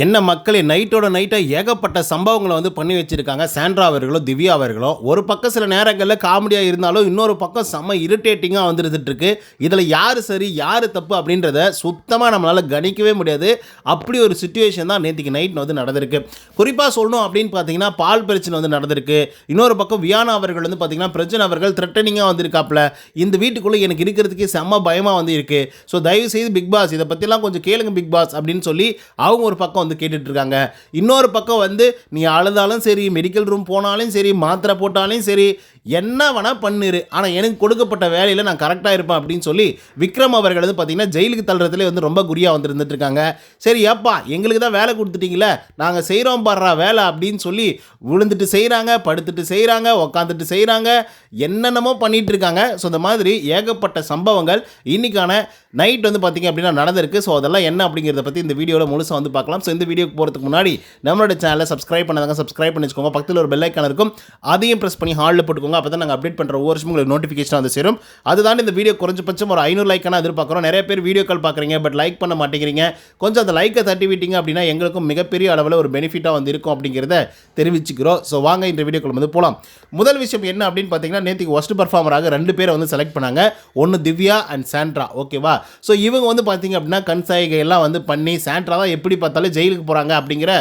என்ன மக்களே நைட்டோட நைட்டா ஏகப்பட்ட சம்பவங்கள பண்ணி வச்சிருக்காங்க. சாண்ட்ரா அவர்களோ, திவ்யா அவர்களோ. ஒரு பக்கம் சில நேரங்கள்ல காமெடியா இருந்தாலும், இன்னொரு பக்கம் செம்ம இரிட்டேட்டிங்கா இருந்துட்டுருக்கு. இதில யாரு சரி, யாரு தப்பு அப்படின்றத சுத்தமா நம்மளால கணிக்கவே முடியாது. அப்படி ஒரு சிச்சுவேஷன் தான் நேத்திக்கு நைட் நடந்திருக்கு. குறிப்பா சொல்லணும் அப்படின்னு பார்த்தீங்கன்னா, பால் பிரச்சனை நடந்திருக்கு. இன்னொரு பக்கம் வியானா அவர்கள் பார்த்தீங்கன்னா, பிரஜன் அவர்கள் த்ரெட்டனிங்கா வந்திருக்காப்ல. இந்த வீட்டுக்குள்ள எனக்கு இருக்கிறதுக்கே செம்ம பயமா இருக்கு. ஸோ தயவு செய்து பிக் பாஸ் இத பத்திலாம் கொஞ்சம் கேளுங்க பிக் பாஸ் அப்படின்னு சொல்லி அவங்க ஒரு பக்கம் கேட்டுட்டு இருக்காங்க. இன்னொரு பக்கம் நீ அழுதாலும் சரி, மெடிக்கல் ரூம் போனாலும் சரி, மாத்திரை போட்டாலும் சரி, என்ன வேணா பண்ணிரு, ஆனா எனக்கு கொடுக்கப்பட்ட வேலையில நான் கரெக்டா இருப்பேன் அப்படின்னு சொல்லி விக்ரம் அவர்கள் பார்த்தீங்கன்னா ஜெயிலுக்கு தள்ளுறதுல ரொம்ப குறியா இருந்துட்டு இருக்காங்க. சரி ஏப்பா எங்களுக்கு தான் வேலை கொடுத்துட்டீங்களே, நாங்க செய்கிறோம் பாடுறா வேலை அப்படின்னு சொல்லி விழுந்துட்டு செய்கிறாங்க, படுத்துட்டு செய்கிறாங்க, உக்காந்துட்டு செய்கிறாங்க, என்னென்னமோ பண்ணிட்டு இருக்காங்க. ஸோ இந்த மாதிரி ஏகப்பட்ட சம்பவங்கள் இன்னைக்கான நைட் பார்த்தீங்க அப்படின்னா நடந்திருக்கு. ஸோ அதெல்லாம் என்ன அப்படிங்கிறத பற்றி இந்த வீடியோவில் முழுசாக பார்க்கலாம். ஸோ இந்த வீடியோக்கு போகிறதுக்கு முன்னாடி நம்மளோட சேனலை சப்ஸ்கிரைப் பண்ணாதாங்க சப்ஸ்கிரைப் பண்ணி வச்சுக்கோங்க. பக்கத்தில் ஒரு பெல் ஐக்கான் இருக்கும், அதையும் ப்ரெஸ் பண்ணி ஹாலில் போட்டுக்கோங்க. அப்போ தான் நாங்கள் அப்டேட் பண்ணுற ஒவ்வொரு வருஷமும் உங்களுக்கு நோட்டிஃபிகேஷன் வந்து சேரும். அதுதான் இந்த வீடியோ குறைஞ்சபட்சம் ஒரு 500 லைக்கான எதிர்பார்க்குறோம். நிறைய பேர் வீடியோ கால் பார்க்குறீங்க, பட் லைக் பண்ண மாட்டேங்கிறீங்க. கொஞ்சம் அந்த லைக்கை தட்டி விட்டீங்க அப்படின்னா எங்களுக்கும் மிகப்பெரிய அளவில் ஒரு பெனிஃபிட்டாக இருக்கும் அப்படிங்கிறத தெரிவிச்சுக்கிறோம். ஸோ வாங்க இந்த வீடியோக்குள்ள போகலாம். முதல் விஷயம் என்ன அப்படின்னு பார்த்தீங்கன்னா, நேற்றுக்கு ஒஸ்ட் பர்ஃபார்மராக 2 பேரை செலக்ட் பண்ணாங்க. ஒன்று திவ்யா அண்ட் சாண்ட்ரா. ஓகேவா? ஸோ இவங்க பார்த்தீங்க அப்படின்னா கண்சாய்கை எல்லாம் பண்ணி சாண்ட்ரா தான் எப்படி பார்த்தாலும் ஜெயிலுக்கு போகிறாங்க அப்படிங்கிற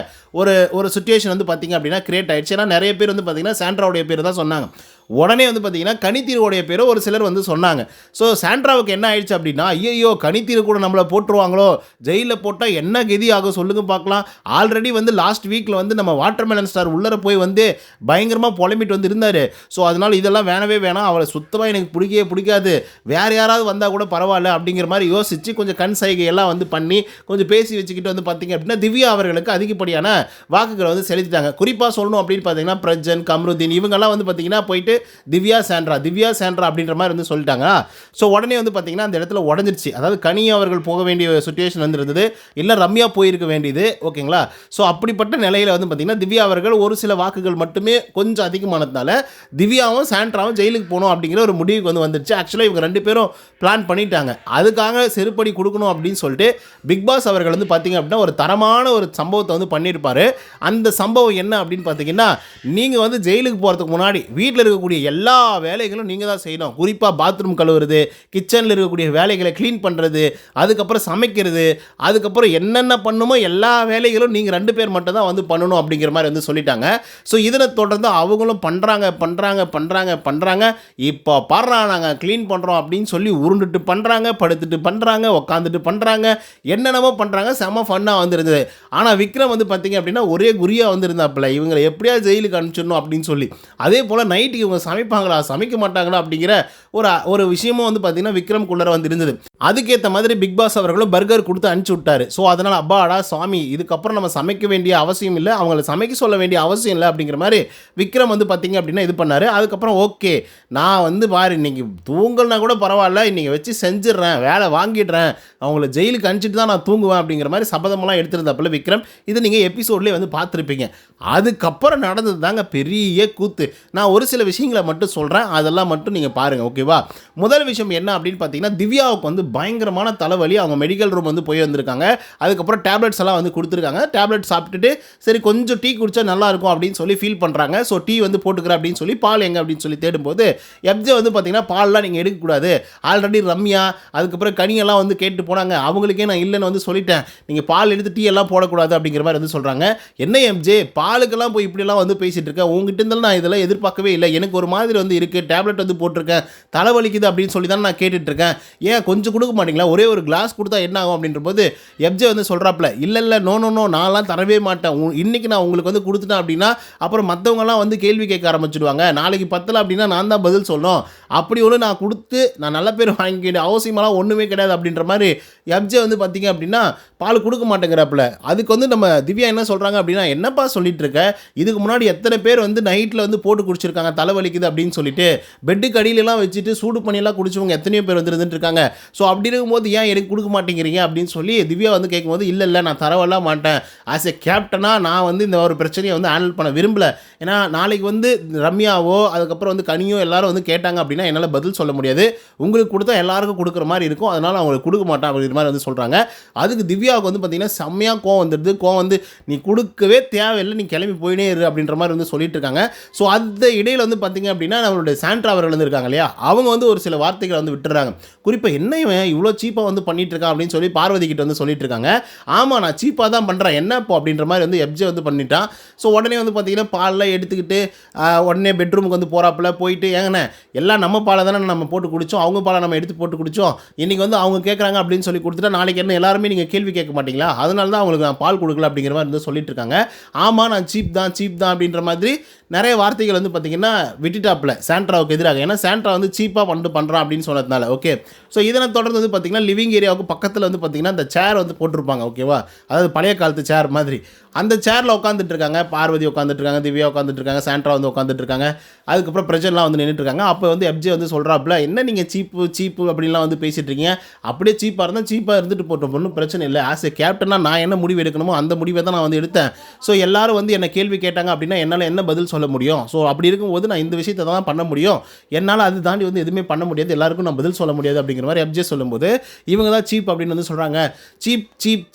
ஒரு சுச்சுவேஷன் பார்த்தீங்க அப்படின்னா கிரியேட் ஆயிடுச்சு. ஏன்னா நிறைய பேர் பார்த்தீங்கன்னா சாண்ட்ராவுடைய பேர் தான் சொன்னாங்க. உடனே பார்த்தீங்கன்னா கனித்தீருவோடைய பேரை ஒரு சிலர் சொன்னாங்க. ஸோ சாண்ட்ராவுக்கு என்ன ஆயிடுச்சு அப்படின்னா, ஐயோ கனித்தீரு கூட நம்மளை போட்டுருவாங்களோ, ஜெயிலில் போட்டால் என்ன கதி ஆகும் சொல்லுங்க பார்க்கலாம். ஆல்ரெடி லாஸ்ட் வீக்கில் நம்ம வாட்டர்மெலன் ஸ்டார் உள்ளர போய் பயங்கரமாக புலம்பிட்டு இருந்தார். ஸோ அதனால் இதெல்லாம் வேணவே வேணாம், அவளை சுத்தமாக எனக்கு பிடிக்கவே பிடிக்காது, வேறு யாராவது வந்தால் கூட பரவாயில்ல அப்படிங்கிற மாதிரி யோசித்து கொஞ்சம் கண் சைகையெல்லாம் பண்ணி கொஞ்சம் பேசி வச்சுக்கிட்டு பார்த்தீங்க அப்படின்னா திவ்யா அவர்களுக்கு அதிகப்படியான வாக்குகளை செலுத்திட்டாங்க. குறிப்பாக சொல்லணும் அப்படின்னு பார்த்தீங்கன்னா பிரஜன், கம்ருதீன் இவங்கெல்லாம் பார்த்தீங்கன்னா போயிட்டு திவ்யா சாண்ட்ரா அப்படின்ற மாதிரி சொல்லிட்டாங்க. ஸோ உடனே பார்த்தீங்கன்னா அந்த இடத்துல உடஞ்சிருச்சு. அதாவது கனி அவர்கள் போக வேண்டிய சுச்சுவேஷன் இருந்தது, இல்லை ரம்யா போயிருக்க வேண்டியது. ஓகேங்களா? ஸோ அப்படிப்பட்ட நிலையில் பார்த்தீங்கன்னா திவ்யா அவர்கள் ஒரு சில வாக்குகள் மட்டுமே கொஞ்சம் அதிகமானதுனால திவ்யாவும் சாண்ட்ராவும் ஜெயிலுக்கு போகணும் அப்படிங்கிற ஒரு முடிவுக்கு வந்துருச்சு. ஆக்சுவலாக இவங்க 2 பேரும் பிளான் பண்ணிட்டாங்க. அதுக்காக செருப்படி கொடுக்கணும் அப்படின்னு சொல்லிட்டு பிக் பாஸ் அவர்கள் பார்த்தீங்க அப்படின்னா ஒரு தரமான ஒரு சம்பவத்தை பண்ணியிருப்பாரு. அந்த சம்பவம் என்ன அப்படின்னு பார்த்தீங்கன்னா, நீங்கள் ஜெயிலுக்கு போகிறதுக்கு முன்னாடி வீட்டில் இருக்கக்கூடிய எல்லா வேலைகளும் நீங்கள் தான் செய்யணும். குறிப்பாக பாத்ரூம் கழுவுறது, கிச்சனில் இருக்கக்கூடிய வேலைகளை க்ளீன் பண்ணுறது, அதுக்கப்புறம் சமைக்கிறது, அதுக்கப்புறம் என்னென்ன பண்ணுமோ எல்லா வேலைகளும் நீங்கள் 2 பேர் மட்டும் தான் பண்ணணும் அப்படிங்கிற மாதிரி சொல்லிட்டாங்க. ஸோ இதில் தொடர்ந்து அவங்களும் பண்ணுறாங்க. இப்போ பாடுறா நாங்கள் க்ளீன் பண்ணுறோம் அப்படின்னு சொல்லி உருண்டுட்டு பண்ணுறாங்க, படுத்துட்டு பண்ணுறாங்க, உட்காந்துட்டு பண்ணுறாங்க, என்னென்னமோ பண்ணுறாங்க. செம ஃபன்னாக இருந்தது. ஆனால் விக்ரம் பார்த்தீங்க அப்படின்னா ஒரே குறியாக இருந்தாப்புல, இவங்களை எப்படியாவது ஜெயிலுக்கு அனுப்பிச்சிடணும் அப்படின்னு சொல்லி. அதே போல் நைட்டுக்கு இவங்க சமைப்பாங்களா சமைக்க மாட்டாங்களா அப்படிங்கிற ஒரு விஷயமும் பார்த்தீங்கன்னா விக்ரம்குள்ளே இருந்தது. அதுக்கேற்ற மாதிரி பிக் பாஸ் அவர்களும் பர்கர் கொடுத்து அனுப்பிச்சு விட்டாரு. ஸோ அதனால் அப்பாடா சாமி இதுக்கப்புறம் நம்ம சமைக்க வேண்டிய அவசியம் இல்லை, அவங்களை சமைக்க சொல்ல வேண்டிய அவசியம் இல்லை அப்படிங்கிற மாதிரி விக்ரம் பார்த்தீங்க அப்படின்னா இது பண்ணார். அதுக்கப்புறம் ஓகே நான் பாரு இன்னைக்கு தூங்கலனா கூட பரவாயில்ல, இன்னைக்கு வச்சு செஞ்சிடுறேன், வேலை வாங்கிடுறேன், அவங்கள ஜெயிலுக்கு அனுப்பிச்சிட்டு தான் நான் தூங்குவேன் அப்படிங்கிற மாதிரி சபதமெல்லாம் எடுத்திருந்தாப்புல விக்ரம். இதை நீங்கள் எபிசோட்லேயே பார்த்துருப்பீங்க. அதுக்கப்புறம் நடந்தது தாங்க பெரிய கூத்து. நான் ஒரு சில விஷயங்களை மட்டும் சொல்கிறேன், அதெல்லாம் மட்டும் நீங்கள் பாருங்கள். ஓகேவா? முதல் விஷயம் என்ன அப்படின்னு பார்த்தீங்கன்னா, திவ்யாவுக்கு பயங்கரமான தலைவலி. அவங்க மெடிக்கல் ரூம் போய் வந்திருக்காங்க. அதுக்கப்புறம் டேப்லெட்ஸ் எல்லாம் கொடுத்துருக்காங்க. டேப்லெட் சாப்பிட்டுட்டு சரி கொஞ்சம் டீ குடிச்சா நல்லா இருக்கும் அப்படின்னு சொல்லி ஃபீல் பண்ணுறாங்க. ஸோ டீ போட்டுக்கிறேன் அப்படின்னு சொல்லி பால் எங்கே அப்படின்னு சொல்லி தேடும்போது எப்ஜே பார்த்தீங்கன்னா பால்லாம் நீங்கள் எடுக்கக்கூடாது, ஆல்ரெடி ரம்யா அதுக்கப்புறம் கனியெல்லாம் கேட்டு போனாங்க, அவங்களுக்கே நான் இல்லைன்னு சொல்லிட்டேன், நீங்கள் பால் எடுத்து டீ எல்லாம் போடக்கூடாது அப்படிங்கிற மாதிரி சொல்கிறாங்க. என்ன எம்ஜே பாலுக்கெல்லாம் போய் இப்படிலாம் பேசிகிட்டு இருக்கேன், உங்ககிட்ட இருந்தாலும் நான் இதெல்லாம் எதிர்பார்க்கவே இல்லை, எனக்கு ஒரு மாதிரி இருக்குது, டேப்லெட் போட்டிருக்கேன், தலைவலிக்குது அப்படின்னு சொல்லி தான் நான் கேட்டுட்ருக்கேன், ஏன் கொஞ்சம் கொடுக்க மாட்டீங்களா, ஒரே ஒரு கிளாஸ் கொடுத்தா என்ன ஆகும் அப்படின்ற போது எப்ஜே சொல்கிறாப்புல, இல்லை நோ நான்லாம் தரவே மாட்டேன், இன்றைக்கி நான் உங்களுக்கு கொடுத்துட்டேன் அப்படின்னா அப்புறம் மற்றவங்கலாம் கேள்வி கேட்க ஆரம்பிச்சிடுவாங்க, நாளைக்கு பத்தலை அப்படின்னா நான் தான் பதில் சொல்லணும், அப்படி ஒன்று நான் கொடுத்து நான் நல்ல பேர் வாங்கிக்கிட்டு அவசியமெல்லாம் ஒன்றுமே கிடையாது அப்படின்ற மாதிரி எப்ஜே பார்த்தீங்க அப்படின்னா பால் கொடுக்க மாட்டேங்கிறாப்புல. அதுக்கு நம்ம திவ்யா என்ன சொல்கிறாங்க அப்படின்னா, என்னப்பா சொல்லிட்டு இருக்க, இதுக்கு முன்னாடி எத்தனை பேர் நைட்டில் போட்டு குடிச்சிருக்காங்க தலைவலி வலிக்குது அப்படின்னு சொல்லிட்டு பெட்டுக்கு அடியிலலாம் வச்சுட்டு சூடு பண்ணியெல்லாம் குடிச்சவங்க எத்தனையோ பேர் வந்துட்டு இருக்காங்க. ஸோ அப்படி இருக்கும்போது ஏன் எனக்கு கொடுக்க மாட்டேங்கிறீங்க அப்படின்னு சொல்லி திவ்யா வந்து கேட்கும்போது, இல்லை நான் தரவெல்லாம் மாட்டேன், ஆஸ் எ கேப்டனாக நான் வந்து இந்த ஒரு பிரச்சனையை வந்து ஹேண்டில் பண்ண விரும்பல. ஏன்னா நாளைக்கு வந்து ரம்யாவோ அதுக்கப்புறம் வந்து கனியோ எல்லாரும் வந்து கேட்டாங்க அப்படின்னா என்னால் பதில் சொல்ல முடியாது. உங்களுக்கு கொடுத்தா எல்லாருக்கும் கொடுக்குற மாதிரி இருக்கும், அதனால் அவங்களுக்கு கொடுக்க மாட்டேன் அப்படிங்கிற மாதிரி வந்து சொல்கிறாங்க. அதுக்கு திவ்யாவுக்கு வந்து பார்த்தீங்கன்னா செம்மையாக கோவம் வந்துடுது. கோவம் வந்து நீ கொடுக்கவே தேவையில்லை, நீ கிளம்பி போயினே இரு அப்படின்ற மாதிரி வந்து சொல்லிட்டு இருக்காங்க. ஸோ அந்த இடையில் வந்து பார்த்தீங்க அப்படின்னா நம்மளுடைய சாண்ட்ரா அவர்கள் வந்து இருக்காங்க இல்லையா, அவங்க வந்து ஒரு சில வார்த்தைகளை வந்து விட்டுறாங்க. குறிப்பாக என்ன இவன் இவ்வளோ சீப்பாக வந்து பண்ணிட்டு இருக்கான் அப்படின்னு சொல்லி பார்வதி கிட்ட வந்து சொல்லிட்டு இருக்காங்க. ஆமாம் நான் சீப்பாக தான் பண்ணுறேன், என்ன இப்போ அப்படின்ற மாதிரி வந்து எப்ஜே வந்து பண்ணிட்டான். ஸோ உடனே வந்து பார்த்தீங்கன்னா பாலில் எடுத்துக்கிட்டு உடனே பெட்ரூமுக்கு வந்து போகிறாப்புல போயிட்டு, ஏங்கண்ணே எல்லாம் நம்ம பாலை தானே நம்ம போட்டு குடித்தோம், அவங்க பாலை நம்ம எடுத்து போட்டு குடித்தோம், இன்றைக்கி வந்து அவங்க கேட்குறாங்க அப்படின்னு சொல்லி கொடுத்துட்டா நாளைக்கு என்ன எல்லாருமே நீங்கள் கேள்வி கேட்க மாட்டீங்களா, அதனால தான் அவங்களுக்கு நான் பால் கொடுக்கல அப்படிங்கிற மாதிரி வந்து சொல்லிட்டு இருக்காங்க. ஆமாம் நான் சீப் தான் அப்படின்ற மாதிரி நிறைய வார்த்தைகள் வந்து பார்த்தீங்கன்னா விட்டுட்டாப்புல சாண்ட்ராவுக்கு எதிராக. ஏன்னா சாண்ட்ரா வந்து சீப்பாக பண்ணுறான் அப்படின்னு சொன்னதுனால. ஓகே, ஸோ இதனை தொடர்ந்து வந்து பார்த்தீங்கன்னா லிவிங் ஏரியாவுக்கு பக்கத்தில் வந்து பார்த்தீங்கன்னா அந்த சேர் வந்து போட்டிருப்பாங்க. ஓகேவா, அதாவது பழைய காலத்து சேர் மாதிரி அந்த சேரில் உட்காந்துட்டு இருக்காங்க. பார்வதி உட்காந்துட்டு இருக்காங்க, திவ்யா உட்காந்துட்டு இருக்காங்க, சாண்ட்ரா வந்து உட்காந்துட்டு இருக்காங்க, அதுக்கப்புறம் பிரஜன்லாம் வந்து நின்றுட்டு இருக்காங்க. அப்போ வந்து எப்ஜே வந்து சொல்கிறாப்புல, என்ன நீங்கள் சீப்பு அப்படின்லாம் வந்து பேசிகிட்டு இருக்கீங்க, அப்படியே சீப்பாக இருந்தால் சீப்பாக இருந்துட்டு போட்டோம், ஒன்றும் பிரச்சனை இல்லை, ஆஸ் எ கேப்டனாக நான் என்ன முடிவு எடுக்கணுமோ அந்த முடிவை தான் நான் வந்து எடுத்தேன். ஸோ எல்லாரும் வந்து என்ன கேள்வி கேட்டாங்க அப்படின்னா என்னால் என்ன பதில் சொல்ல முடியும், ஸோ அப்படி இருக்கும்போது நான் இந்த விஷயத்தை தான் பண்ண முடியும், என்னால் அது தாண்டி வந்து எதுவுமே பண்ண முடியாது, எல்லாருக்கும் நான் பதில் சொல்ல முடியாது அப்படிங்கிற மாதிரி எப்ஜே சொல்லும்போது இவங்க தான் சீப் அப்படின்னு வந்து சொல்கிறாங்க.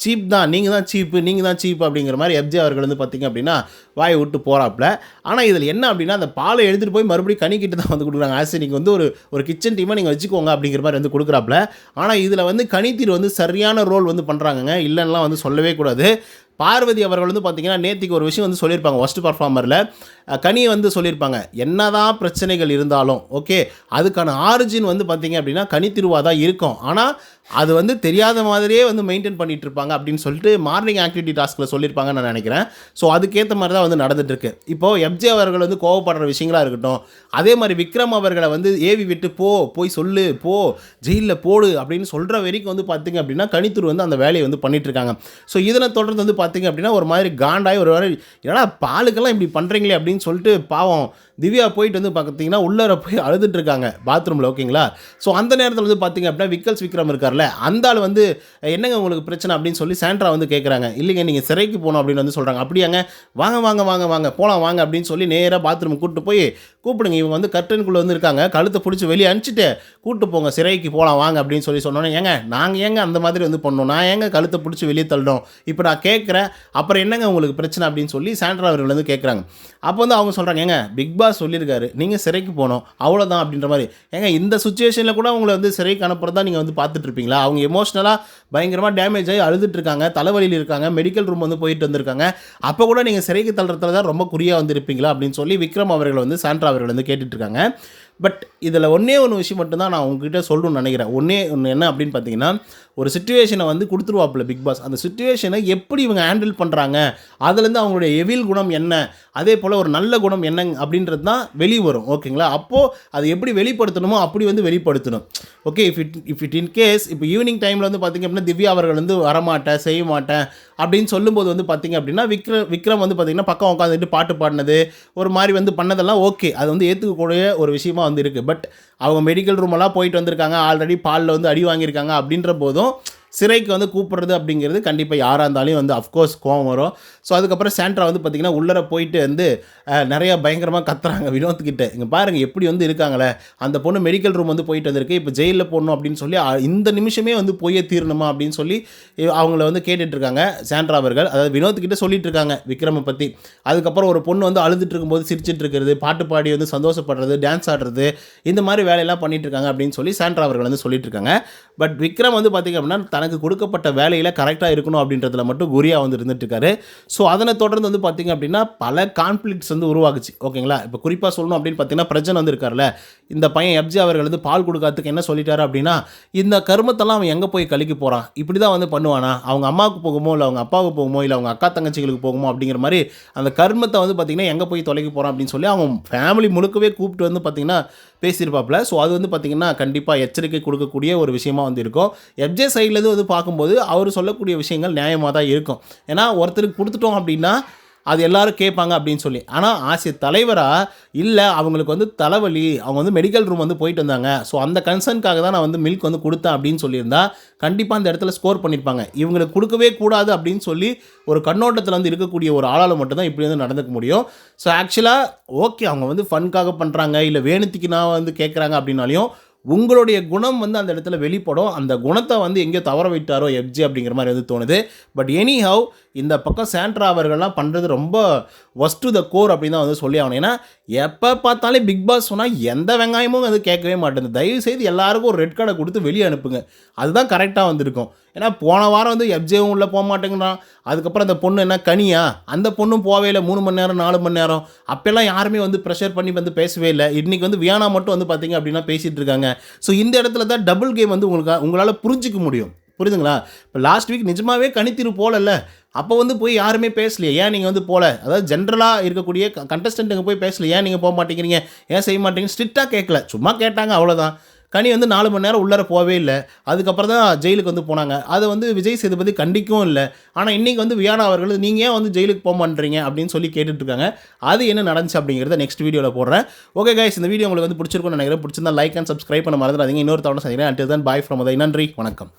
சீப் தான், நீங்கள் தான் சீப் அப்படிங்கிற மாதிரி எப்ஜே அவர்கள் வந்து பார்த்திங்க அப்படின்னா வாயை விட்டு போகிறாப்புல. ஆனால் இதில் என்ன அப்படின்னா அந்த பாலை எடுத்துகிட்டு போய் மறுபடியும் கனிக்கிட்டு தான் வந்து கொடுக்குறாங்க. ஆஸ் நீங்கள் வந்து ஒரு கிச்சன் டீமாக நீங்கள் வச்சுக்கோங்க அப்படிங்கிற மாதிரி வந்து கொடுக்குறாப்புல. ஆனால் இதில் வந்து கனித்தீர் வந்து சரியான ரோல் வந்து பண்ணுறாங்கங்க, இல்லைன்னா வந்து சொல்லவே கூடாது. பார்வதி அவர்கள் வந்து பார்த்தீங்கன்னா நேற்றுக்கு ஒரு விஷயம் வந்து சொல்லியிருப்பாங்க ஃபஸ்ட்டு பர்ஃபார்மரில், கனியை வந்து சொல்லியிருப்பாங்க, என்னதான் பிரச்சனைகள் இருந்தாலும் ஓகே அதுக்கான ஆரிஜின் வந்து பார்த்தீங்க அப்படின்னா கனித்திருவா தான் இருக்கும், ஆனால் அது வந்து தெரியாத மாதிரியே வந்து மெயின்டைன் பண்ணிட்டு இருப்பாங்க அப்படின்னு சொல்லிட்டு மார்னிங் ஆக்டிவிட்டி டாஸ்கில் சொல்லியிருப்பாங்கன்னு நான் நினைக்கிறேன். ஸோ அதுக்கேற்ற மாதிரி தான் வந்து நடந்துட்டுருக்கு. இப்போது எப்ஜே அவர்கள் வந்து கோவப்படுற விஷயங்களாக இருக்கட்டும், அதே மாதிரி விக்ரம் அவர்களை வந்து ஏவி விட்டு போய் சொல்லு, ஜெயிலில் போடு அப்படின்னு சொல்கிற வரைக்கும் வந்து பார்த்திங்க அப்படின்னா கனித்துரு வந்து அந்த வேலையை வந்து பண்ணிகிட்ருக்காங்க. ஸோ இதனை தொடர்ந்து வந்து பார்த்திங்க அப்படின்னா ஒரு மாதிரி காண்டாகி ஒரு மாதிரி ஏன்னா பாலுக்கெல்லாம் இப்படி பண்ணுறீங்களே அப்படின்னு சொல்லிட்டு பாவம் திவ்யா போயிட்டு வந்து பார்த்தீங்கன்னா உள்ளர போய் அழுதுட்டு இருக்காங்க பாத்ரூமில். ஓகேங்களா, ஸோ அந்த நேரத்தில் வந்து பார்த்திங்க அப்படின்னா விக்ரம் இருக்கார்ல, அந்த ஆள் வந்து என்னங்க உங்களுக்கு பிரச்சனை அப்படின்னு சொல்லி சாண்ட்ரா வந்து கேட்குறாங்க. இல்லைங்க நீங்கள் சிறைக்கு போகணும் அப்படின்னு வந்து சொல்கிறாங்க. அப்படியாங்க, வாங்க போகலாம் வாங்க அப்படின்னு சொல்லி நேராக பாத்ரூம் கூப்பிடுங்க, இவங்க வந்து கர்டனுக்குள்ளே வந்து இருக்காங்க, கழுத்தை பிடிச்சி வெளியே அனுப்பிச்சிட்டு கூப்பிட்டு போங்க, சிறைக்கு போகலாம் வாங்க அப்படின்னு சொல்லி சொன்னோன்னே, ஏங்க நாங்கள் ஏங்க அந்த மாதிரி வந்து பண்ணோம், நான் ஏங்க கழுத்தை பிடிச்சி வெளியே தள்ளணும், இப்போ நான் கேட்குறேன், அப்புறம் என்னங்க உங்களுக்கு பிரச்சனை அப்படின்னு சொல்லி சாண்ட்ரா அவர்கள் வந்து கேட்குறாங்க. அப்போ வந்து அவங்க சொல்கிறாங்க, ஏங்க பிக் பாஸ் சொல்லியிருக்காரு நீங்கள் சிறைக்கு போகணும் அவ்வளோதான் அப்படின்ற மாதிரி. ஏங்க இந்த சுச்சுவேஷனில் கூட அவங்கள வந்து சிறைக்கு அனுப்புறதா நீங்கள் வந்து பார்த்துட்டு இருப்பீங்களா, அவங்க எமோஷ்னலாக பயங்கரமாக டேமேஜ் ஆகி அழுதுட்டு இருக்காங்க, தலைவலியில் இருக்காங்க, மெடிக்கல் ரூம் வந்து போயிட்டு வந்திருக்காங்க, அப்போ கூட நீங்கள் சிறைக்கு தள்ளுறதுல தான் ரொம்ப குறியாக வந்து இருப்பீங்களா அப்படின்னு சொல்லி விக்ரம் அவர்கள் வந்து சாண்ட்ரா அவர்கள் வந்து கேட்டுட்ருக்காங்க. பட் இதில் ஒன்றே விஷயம் மட்டும்தான் நான் உங்ககிட்ட சொல்லணும்னு நினைக்கிறேன். ஒன்று என்ன அப்படின்னு பார்த்தீங்கன்னா, ஒரு சிச்சுவேஷனை வந்து கொடுத்துருவாப்புல பிக் பாஸ், அந்த சிச்சுவேஷனை எப்படி இவங்க ஹேண்டில் பண்ணுறாங்க, அதுலேருந்து அவங்களுடைய எவில் குணம் என்ன, அதே போல் ஒரு நல்ல குணம் என்ன அப்படின்றது தான் வெளியே வரும். ஓகேங்களா, அப்போது அது எப்படி வெளிப்படுத்தணுமோ அப்படி வந்து வெளிப்படுத்தணும். Okay, if it in case இப்போ ஈவினிங் டைமில் வந்து பார்த்திங்க அப்படின்னா திவ்யா அவர்கள் வந்து வரமாட்டேன் செய்ய மாட்டேன் அப்படின்னு சொல்லும்போது வந்து பார்த்திங்க அப்படின்னா விக்ரம் வந்து பார்த்திங்கன்னா பக்கம் உட்காந்துட்டு பாட்டு பாடினது ஒரு மாதிரி வந்து பண்ணதெல்லாம் ஓகே, அது வந்து ஏற்றுக்கக்கூடிய ஒரு விஷயமா வந்து இருக்குது. பட் அவங்க மெடிக்கல் ரூமெல்லாம் போயிட்டு வந்திருக்காங்க, ஆல்ரெடி பாலில் வந்து அடி வாங்கியிருக்காங்க அப்படின்ற போதும் சிறைக்கு வந்து கூப்பிட்றது அப்படிங்கிறது கண்டிப்பாக யாராக இருந்தாலும் வந்து அஃப்கோர்ஸ் கோவம் வரும். ஸோ அதுக்கப்புறம் சாண்ட்ரா வந்து பார்த்திங்கன்னா உள்ளர போயிட்டு வந்து நிறையா பயங்கரமாக கத்துறாங்க வினோத்கிட்ட, இங்கே பாருங்கள் எப்படி வந்து இருக்காங்களே, அந்த பொண்ணு மெடிக்கல் ரூம் வந்து போயிட்டு வந்திருக்கு, இப்போ ஜெயிலில் போடணும் அப்படின்னு சொல்லி இந்த நிமிஷமே வந்து போயே தீரணுமா அப்படின்னு சொல்லி அவங்கள வந்து கேட்டுட்ருக்காங்க சாண்ட்ரா அவர்கள், அதாவது வினோத்கிட்ட சொல்லிட்டு இருக்காங்க விக்ரமை பற்றி. அதுக்கப்புறம் ஒரு பொண்ணு வந்து அழுதுட்டு இருக்கும்போது சிரிச்சிட்டு இருக்கிறது, பாட்டு பாடி வந்து சந்தோஷப்படுறது, டான்ஸ் ஆடுறது, இந்த மாதிரி வேலையெல்லாம் பண்ணிட்டு இருக்காங்க அப்படின்னு சொல்லி சாண்ட்ரா அவர்கள் வந்து சொல்லிட்டு இருக்காங்க. பட் விக்ரம் வந்து பார்த்திங்க அப்படின்னா தனக்கு கொடுக்கப்பட்ட வேலையில் கரெக்டாக இருக்கணும் அப்படின்றதுல மட்டும் குறியாக வந்து இருந்துட்டுருக்காரு. ஸோ அதனை தொடர்ந்து வந்து பார்த்திங்க அப்படின்னா பல கான்ஃப்ளிக்ட்ஸ் வந்து உருவாகுச்சு. ஓகேங்களா, இப்போ குறிப்பாக சொல்லணும் அப்படின்னு பார்த்தீங்கன்னா பிரஜன் வந்து இருக்கார்ல, இந்த பையன் எப்ஜே அவர்கள் வந்து பால் கொடுக்காததுக்கு என்ன சொல்லிட்டாரு அப்படின்னா, இந்த கருமத்தெல்லாம் அவன் எங்கே போய் கழிக்க போகிறான், இப்படி தான் வந்து பண்ணுவானா, அவங்க அம்மாவுக்கு போகுமோ இல்லை அவங்க அப்பாவுக்கு போகுமோ இல்லை அவங்க அக்கா தங்கச்சிகளுக்கு போகுமோ அப்படிங்கிற மாதிரி அந்த கர்மத்தை வந்து பார்த்திங்கன்னா எங்கே போய் தொலைக்க போகிறான் அப்படின்னு சொல்லி அவங்க ஃபேமிலி முழுக்கவே கூப்பிட்டு வந்து பார்த்திங்கன்னா பேசியிருப்பாப்புல. ஸோ அது வந்து பார்த்திங்கன்னா கண்டிப்பாக எச்சரிக்கை கொடுக்கக்கூடிய ஒரு விஷயமா வந்து இருக்கும். எப்ஜே சைட்லேருந்து வந்து பார்க்கும்போது அவர் சொல்லக்கூடிய விஷயங்கள் நியாயமாக தான் இருக்கும். ஏன்னா ஒருத்தருக்கு கொடுத்துட்டோம் அப்படின்னா அது எல்லாரும் கேட்பாங்க அப்படின்னு சொல்லி. ஆனால் ஆசிய தலைவராக இல்லை அவங்களுக்கு வந்து தலைவலி, அவங்க வந்து மெடிக்கல் ரூம் வந்து போயிட்டு வந்தாங்க, ஸோ அந்த கன்சர்னுக்காக தான் நான் வந்து மில்க் வந்து கொடுத்தேன் அப்படின்னு சொல்லியிருந்தா கண்டிப்பாக அந்த இடத்துல ஸ்கோர் பண்ணியிருப்பாங்க. இவங்களுக்கு கொடுக்கவே கூடாது அப்படின்னு சொல்லி ஒரு கண்ணோட்டத்தில் வந்து இருக்கக்கூடிய ஒரு ஆளால் மட்டும்தான் இப்படி வந்து நடந்துக்க முடியும். ஸோ ஆக்சுவலாக ஓகே அவங்க வந்து ஃபன்காக பண்ணுறாங்க, இல்லை வேணுத்திக்கு நான் வந்து கேட்குறாங்க அப்படின்னாலையும் உங்களுடைய குணம் வந்து அந்த இடத்துல வெளிப்படும். அந்த குணத்தை வந்து எங்கேயோ தவற விட்டாரோ எஃப்ஜே அப்படிங்கிற மாதிரி வந்து தோணுது. பட் எனி ஹவ் இந்த பக்கம் சாண்ட்ரா அவர்கள்லாம் பண்ணுறது ரொம்ப ஒஸ்ட் டு த கோர் அப்படின்னு தான் வந்து சொல்லி ஆகணும். ஏன்னா எப்போ பார்த்தாலே பிக் பாஸ் சொன்னால் எந்த வெங்காயமும் அது கேட்கவே மாட்டேங்குது. தயவுசெய்து எல்லாருக்கும் ஒரு ரெட் கார்டை கொடுத்து வெளியே அனுப்புங்க, அதுதான் கரெக்டாக வந்திருக்கும். ஏன்னா போன வாரம் வந்து எஃப்ஜேவும் உள்ளே போக மாட்டேங்கிறான். அதுக்கப்புறம் அந்த பொண்ணு என்ன கனியா, அந்த பொண்ணும் போவே இல்லை 3 மணி நேரம் 4 மணி நேரம். அப்போல்லாம் யாருமே வந்து ப்ரெஷர் பண்ணி வந்து பேசவே இல்லை. இன்றைக்கி வந்து வியானா மட்டும் வந்து பார்த்தீங்க அப்படின்னா பேசிகிட்டு இருக்காங்க. ஸோ இந்த இடத்துல தான் டபுள் கேம் வந்து உங்களால் புரிஞ்சிக்க முடியும். புரியுதுங்களா? இப்போ லாஸ்ட் வீக் நிஜமாகவே கனித்திரு போகல, அப்போ வந்து போய் யாருமே பேசலையே, ஏன் நீங்கள் வந்து போகல, அதாவது ஜென்ரலாக இருக்கக்கூடிய கண்டஸ்டன்ட்டுங்க போய் பேசல, ஏன் நீங்கள் போக மாட்டேங்கிறீங்க, ஏன் செய்ய மாட்டேங்க, ஸ்ட்ரிக்டாக கேட்கல, சும்மா கேட்டாங்க அவ்வளோதான். கனி வந்து 4 மணி நேரம் உள்ளார போகவே இல்லை. அதுக்கப்புறம் தான் ஜெயிலுக்கு வந்து போனாங்க. அதை வந்து விஜய் சேதுபதி கண்டிக்கவும் இல்லை. ஆனால் இன்றைக்கி வந்து வியானா அவர்கள் நீங்கள் ஏன் வந்து ஜெயிலுக்கு போக மாட்டேறீங்க அப்படின்னு சொல்லி கேட்டுட்ருக்காங்க. அது என்ன நடந்துச்சு அப்படிங்கிறத நெக்ஸ்ட் வீடியோவில் போடுறேன். ஓகே கைஸ், இந்த வீடியோ உங்களுக்கு வந்து பிடிச்சிருக்கும்னு நினைக்கிறேன். பிடிச்சிருந்தா லைக் அண்ட் சப்ஸ்கிரைப் பண்ண மறந்துடாதீங்க. இன்னொரு தவணை சந்திக்கிறேன். Until then bye from Uday. நன்றி, வணக்கம்.